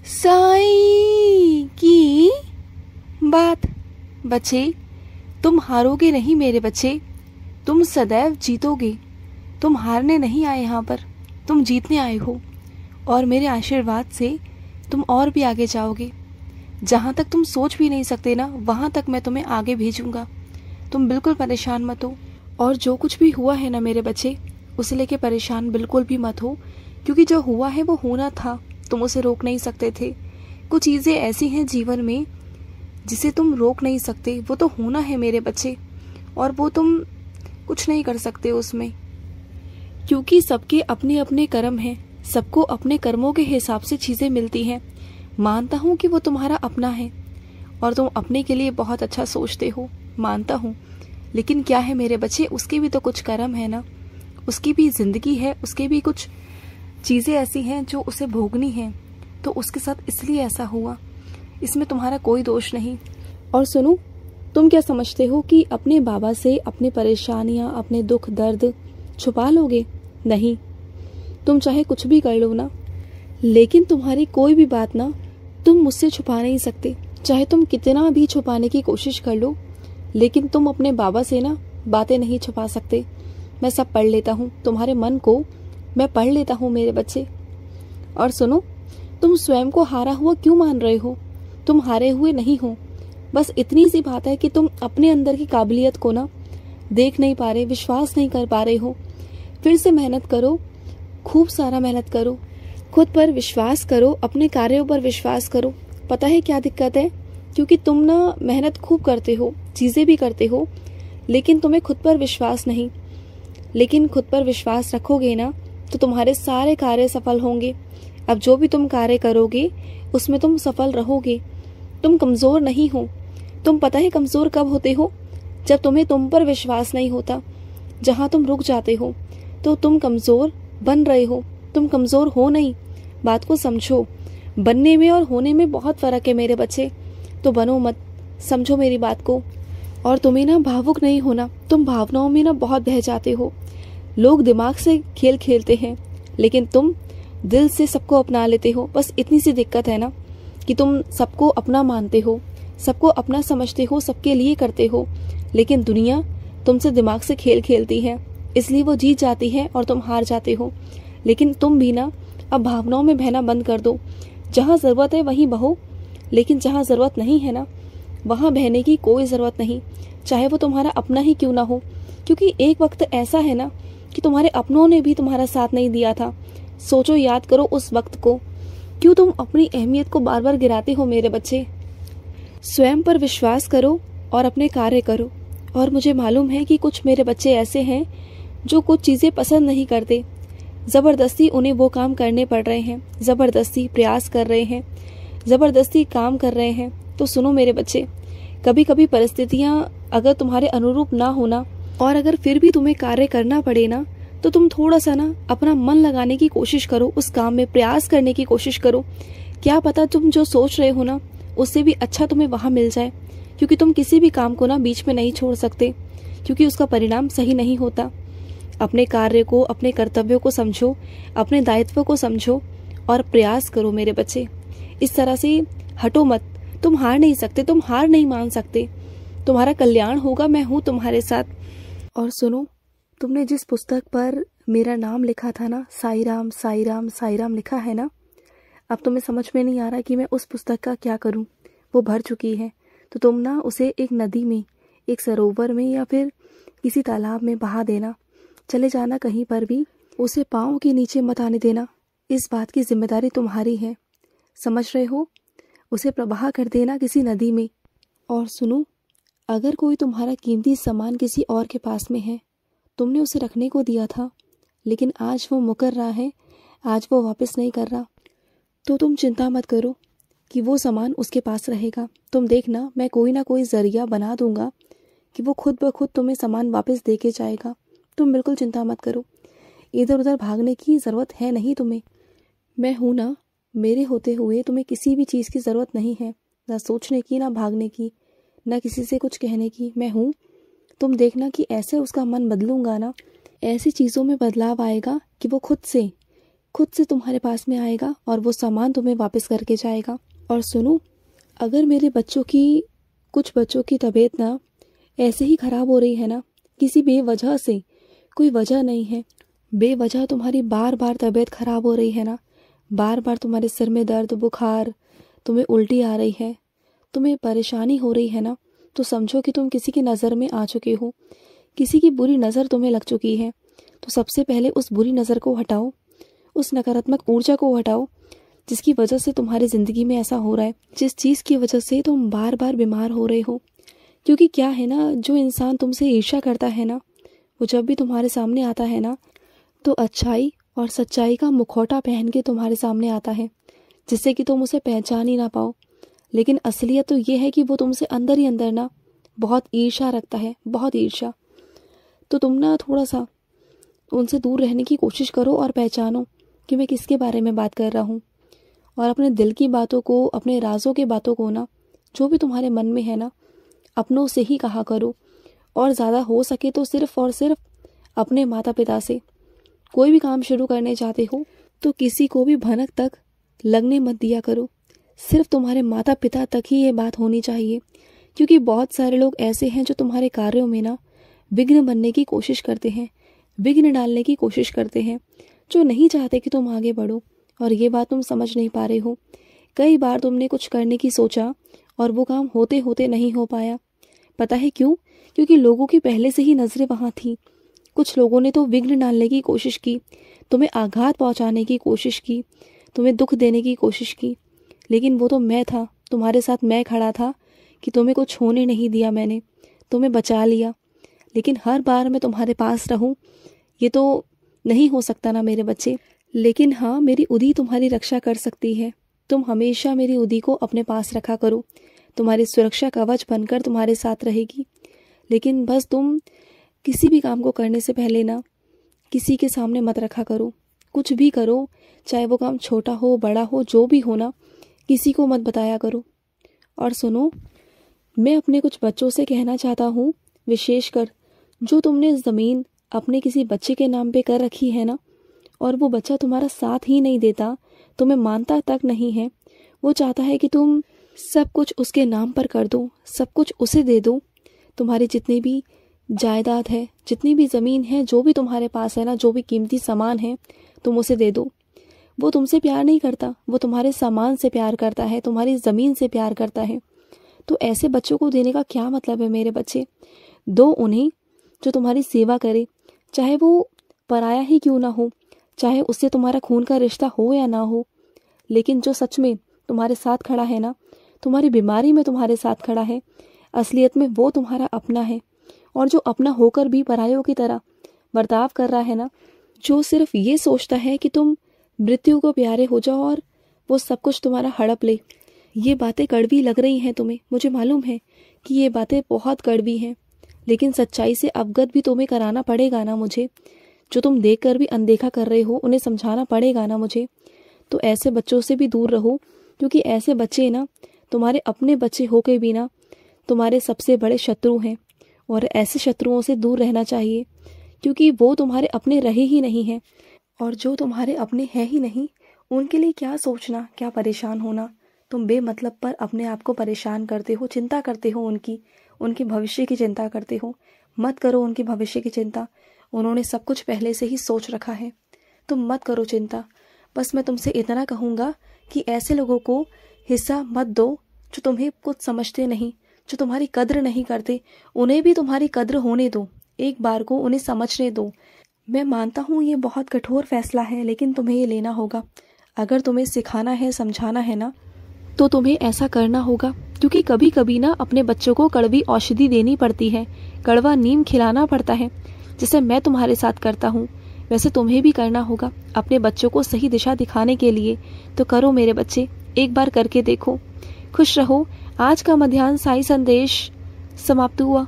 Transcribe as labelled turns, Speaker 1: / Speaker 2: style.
Speaker 1: साई की बात। बच्चे, तुम हारोगे नहीं मेरे बच्चे, तुम सदैव जीतोगे। तुम हारने नहीं आए यहाँ पर, तुम जीतने आए हो। और मेरे आशीर्वाद से तुम और भी आगे जाओगे। जहाँ तक तुम सोच भी नहीं सकते ना, वहाँ तक मैं तुम्हें आगे भेजूंगा। तुम बिल्कुल परेशान मत हो। और जो कुछ भी हुआ है ना मेरे बच्चे, उसे लेके परेशान बिल्कुल भी मत हो, क्योंकि जो हुआ है वो होना था, तुम उसे रोक नहीं सकते थे। कुछ चीज़ें ऐसी हैं जीवन में जिसे तुम रोक नहीं सकते, वो तो होना है मेरे बच्चे, और वो तुम कुछ नहीं कर सकते उसमें, क्योंकि सबके अपने अपने कर्म हैं। सबको अपने कर्मों के हिसाब से चीज़ें मिलती हैं। मानता हूँ कि वो तुम्हारा अपना है और तुम अपने के लिए बहुत अच्छा सोचते हो, मानता हूँ। लेकिन क्या है मेरे बच्चे, उसके भी तो कुछ कर्म है ना, उसकी भी जिंदगी है, उसके भी कुछ चीज़ें ऐसी हैं जो उसे भोगनी हैं। तो उसके साथ इसलिए ऐसा हुआ, इसमें तुम्हारा कोई दोष नहीं। और सुनो, तुम क्या समझते हो कि अपने बाबा से अपनी परेशानियां, अपने दुख दर्द छुपा लोगे? नहीं, तुम चाहे कुछ भी कर लो ना, लेकिन तुम्हारी कोई भी बात ना तुम मुझसे छुपा नहीं सकते। चाहे तुम कितना भी छुपाने की कोशिश कर लो, लेकिन तुम अपने बाबा से ना बातें नहीं छुपा सकते। मैं सब पढ़ लेता हूँ, तुम्हारे मन को मैं पढ़ लेता हूँ मेरे बच्चे। और सुनो, तुम स्वयं को हारा हुआ क्यों मान रहे हो? तुम हारे हुए नहीं हो। बस इतनी सी बात है कि तुम अपने अंदर की काबिलियत को ना देख नहीं पा रहे, विश्वास नहीं कर पा रहे हो। फिर से मेहनत करो, खूब सारा मेहनत करो, खुद पर विश्वास करो, अपने कार्यों पर विश्वास करो। पता है क्या दिक्कत है? क्योंकि तुम ना मेहनत खूब करते हो, चीज़ें भी करते हो, लेकिन तुम्हें खुद पर विश्वास नहीं। लेकिन खुद पर विश्वास रखोगे ना तो तुम्हारे सारे कार्य सफल होंगे। अब जो भी तुम कार्य करोगे उसमें तुम सफल रहोगे। तुम कमज़ोर नहीं हो। तुम पता है कमज़ोर कब होते हो? जब तुम्हें तुम पर विश्वास नहीं होता। जहाँ तुम रुक जाते हो तो तुम कमज़ोर बन रहे हो। तुम कमज़ोर हो नहीं, बात को समझो। बनने में और होने में बहुत फ़र्क है मेरे बच्चे, तो बनो मत, समझो मेरी बात को। और तुम्हें ना भावुक नहीं होना, तुम भावनाओं में ना बहुत बह जाते हो। लोग दिमाग से खेल खेलते हैं, लेकिन तुम दिल से सबको अपना लेते हो। बस इतनी सी दिक्कत है ना कि तुम सबको अपना मानते हो, सबको अपना समझते हो, सबके लिए करते हो, लेकिन दुनिया तुमसे दिमाग से खेल खेलती है, इसलिए वो जीत जाती है और तुम हार जाते हो। लेकिन तुम भी ना अब भावनाओं में बहना बंद कर दो। जहाँ ज़रूरत है वहीं बहो, लेकिन जहाँ ज़रूरत नहीं है ना, वहाँ बहने की कोई ज़रूरत नहीं, चाहे वो तुम्हारा अपना ही क्यों ना हो। क्योंकि एक वक्त ऐसा है ना कि तुम्हारे अपनों ने भी तुम्हारा साथ नहीं दिया था। सोचो, याद करो उस वक्त को। क्यों तुम अपनी अहमियत को बार बार गिराते हो मेरे बच्चे? स्वयं पर विश्वास करो और अपने कार्य करो। और मुझे मालूम है कि कुछ मेरे बच्चे ऐसे हैं जो कुछ चीज़ें पसंद नहीं करते, ज़बरदस्ती उन्हें वो काम करने पड़ रहे हैं, ज़बरदस्ती प्रयास कर रहे हैं, ज़बरदस्ती काम कर रहे हैं। तो सुनो मेरे बच्चे, कभी कभी परिस्थितियाँ अगर तुम्हारे अनुरूप ना होना, और अगर फिर भी तुम्हें कार्य करना पड़े ना, तो तुम थोड़ा सा ना अपना मन लगाने की कोशिश करो, उस काम में प्रयास करने की कोशिश करो। क्या पता तुम जो सोच रहे हो ना उससे भी अच्छा तुम्हें वहाँ मिल जाए। क्योंकि तुम किसी भी काम को ना बीच में नहीं छोड़ सकते, क्योंकि उसका परिणाम सही नहीं होता। अपने कार्य को, अपने कर्तव्यों को समझो, अपने दायित्व को समझो और प्रयास करो मेरे बच्चे। इस तरह से हटो मत। तुम हार नहीं सकते, तुम हार नहीं मान सकते। तुम्हारा कल्याण होगा, मैं हूँ तुम्हारे साथ। और सुनो, तुमने जिस पुस्तक पर मेरा नाम लिखा था ना, साई राम साई राम साई राम लिखा है ना, अब तुम्हें समझ में नहीं आ रहा कि मैं उस पुस्तक का क्या करूं। वो भर चुकी है, तो तुम ना उसे एक नदी में, एक सरोवर में या फिर किसी तालाब में बहा देना। चले जाना कहीं पर भी, उसे पाँव के नीचे मत आने देना। इस बात की जिम्मेदारी तुम्हारी है, समझ रहे हो? उसे प्रवाह कर देना किसी नदी में। और सुनो, अगर कोई तुम्हारा कीमती सामान किसी और के पास में है, तुमने उसे रखने को दिया था, लेकिन आज वो मुकर रहा है, आज वो वापस नहीं कर रहा, तो तुम चिंता मत करो कि वो सामान उसके पास रहेगा। तुम देखना, मैं कोई ना कोई जरिया बना दूंगा कि वो खुद ब खुद तुम्हें सामान वापस दे के जाएगा। तुम बिल्कुल चिंता मत करो, इधर उधर भागने की ज़रूरत है नहीं तुम्हें। मैं हूं ना, मेरे होते हुए तुम्हें किसी भी चीज़ की ज़रूरत नहीं है, ना सोचने की, ना भागने की, ना किसी से कुछ कहने की। मैं हूँ। तुम देखना कि ऐसे उसका मन बदलूंगा ना, ऐसी चीज़ों में बदलाव आएगा कि वो खुद से खुद से तुम्हारे पास में आएगा और वो सामान तुम्हें वापस करके जाएगा। और सुनो, अगर मेरे बच्चों की, कुछ बच्चों की तबीयत ना ऐसे ही ख़राब हो रही है ना, किसी बेवजह से, कोई वजह नहीं है, बेवजह तुम्हारी बार बार तबीयत ख़राब हो रही है ना, बार बार तुम्हारे सिर में दर्द, बुखार, तुम्हें उल्टी आ रही है, तुम्हें परेशानी हो रही है ना, तो समझो कि तुम किसी की नज़र में आ चुके हो, किसी की बुरी नज़र तुम्हें लग चुकी है। तो सबसे पहले उस बुरी नज़र को हटाओ, उस नकारात्मक ऊर्जा को हटाओ जिसकी वजह से तुम्हारी ज़िंदगी में ऐसा हो रहा है, जिस चीज़ की वजह से तुम बार बार बीमार हो रहे हो। क्योंकि क्या है ना, जो इंसान तुमसे ईर्ष्या करता है ना, वो जब भी तुम्हारे सामने आता है ना, तो अच्छाई और सच्चाई का मुखौटा पहन के तुम्हारे सामने आता है, जिससे कि तुम उसे पहचान ही ना पाओ। लेकिन असलियत तो ये है कि वो तुमसे अंदर ही अंदर ना बहुत ईर्ष्या रखता है, बहुत ईर्ष्या। तो तुम ना थोड़ा सा उनसे दूर रहने की कोशिश करो और पहचानो कि मैं किसके बारे में बात कर रहा हूँ। और अपने दिल की बातों को, अपने राजों की बातों को ना, जो भी तुम्हारे मन में है ना, अपनों से ही कहा करो। और ज़्यादा हो सके तो सिर्फ और सिर्फ अपने माता पिता से। कोई भी काम शुरू करने चाहते हो तो किसी को भी भनक तक लगने मत दिया करो, सिर्फ तुम्हारे माता पिता तक ही ये बात होनी चाहिए। क्योंकि बहुत सारे लोग ऐसे हैं जो तुम्हारे कार्यों में ना विघ्न बनने की कोशिश करते हैं, विघ्न डालने की कोशिश करते हैं, जो नहीं चाहते कि तुम आगे बढ़ो। और ये बात तुम समझ नहीं पा रहे हो। कई बार तुमने कुछ करने की सोचा और वो काम होते होते नहीं हो पाया। पता है क्यों? क्योंकि लोगों की पहले से ही नज़रें वहाँ थी। कुछ लोगों ने तो विघ्न डालने की कोशिश की, तुम्हें आघात पहुँचाने की कोशिश की, तुम्हें दुख देने की कोशिश की। लेकिन वो तो मैं था, तुम्हारे साथ मैं खड़ा था कि तुम्हें कुछ होने नहीं दिया, मैंने तुम्हें बचा लिया। लेकिन हर बार मैं तुम्हारे पास रहूं, ये तो नहीं हो सकता ना मेरे बच्चे। लेकिन हाँ, मेरी उदी तुम्हारी रक्षा कर सकती है। तुम हमेशा मेरी उदी को अपने पास रखा करो, तुम्हारी सुरक्षा कवच बनकर तुम्हारे साथ रहेगी। लेकिन बस तुम किसी भी काम को करने से पहले ना किसी के सामने मत रखा करो। कुछ भी करो, चाहे वो काम छोटा हो बड़ा हो, जो भी हो ना, किसी को मत बताया करो। और सुनो, मैं अपने कुछ बच्चों से कहना चाहता हूँ, विशेषकर जो तुमने ज़मीन अपने किसी बच्चे के नाम पे कर रखी है ना, और वो बच्चा तुम्हारा साथ ही नहीं देता, तुम्हें मानता तक नहीं है, वो चाहता है कि तुम सब कुछ उसके नाम पर कर दो, सब कुछ उसे दे दो। तुम्हारी जितनी भी जायदाद है, जितनी भी ज़मीन है, जो भी तुम्हारे पास है ना, जो भी कीमती सामान है, तुम उसे दे दो। वो तुमसे प्यार नहीं करता, वो तुम्हारे सामान से प्यार करता है, तुम्हारी ज़मीन से प्यार करता है। तो ऐसे बच्चों को देने का क्या मतलब है मेरे बच्चे? दो उन्हें जो तुम्हारी सेवा करे, चाहे वो पराया ही क्यों ना हो, चाहे उससे तुम्हारा खून का रिश्ता हो या ना हो। लेकिन जो सच में तुम्हारे साथ खड़ा है ना, तुम्हारी बीमारी में तुम्हारे साथ खड़ा है, असलियत में वो तुम्हारा अपना है। और जो अपना होकर भी परायों की तरह बर्ताव कर रहा है ना, जो सिर्फ ये सोचता है कि तुम मृत्यु को प्यारे हो जाओ और वो सब कुछ तुम्हारा हड़प ले। ये बातें कड़वी लग रही हैं तुम्हें, मुझे मालूम है कि ये बातें बहुत कड़वी हैं, लेकिन सच्चाई से अवगत भी तुम्हें कराना पड़ेगा ना मुझे। जो तुम देखकर भी अनदेखा कर रहे हो, उन्हें समझाना पड़ेगा ना मुझे। तो ऐसे बच्चों से भी दूर रहो, क्योंकि ऐसे बच्चे ना तुम्हारे अपने बच्चे होके भी ना तुम्हारे सबसे बड़े शत्रु हैं। और ऐसे शत्रुओं से दूर रहना चाहिए, क्योंकि वो तुम्हारे अपने रहे ही नहीं हैं। और जो तुम्हारे अपने हैं ही नहीं, उनके लिए क्या सोचना, क्या परेशान होना। तुम बेमतलब पर अपने आप को परेशान करते हो, चिंता करते हो, उनके भविष्य की चिंता करते हो। मत करो उनके भविष्य की चिंता, उन्होंने सब कुछ पहले से ही सोच रखा है। तुम मत करो चिंता। बस मैं तुमसे इतना कहूँगा कि ऐसे लोगों को हिस्सा मत दो जो तुम्हें कुछ समझते नहीं, जो तुम्हारी कद्र नहीं करते। उन्हें भी तुम्हारी कद्र होने दो, एक बार को उन्हें समझने दो। मैं मानता हूँ ये बहुत कठोर फैसला है, लेकिन तुम्हें ये लेना होगा। अगर तुम्हें सिखाना है, समझाना है ना, तो तुम्हें ऐसा करना होगा। क्योंकि कभी कभी ना अपने बच्चों को कड़वी औषधि देनी पड़ती है, कड़वा नीम खिलाना पड़ता है, जैसे मैं तुम्हारे साथ करता हूँ, वैसे तुम्हें भी करना होगा अपने बच्चों को सही दिशा दिखाने के लिए। तो करो मेरे बच्चे, एक बार करके देखो। खुश रहो। आज का मध्याह्न साई संदेश समाप्त हुआ।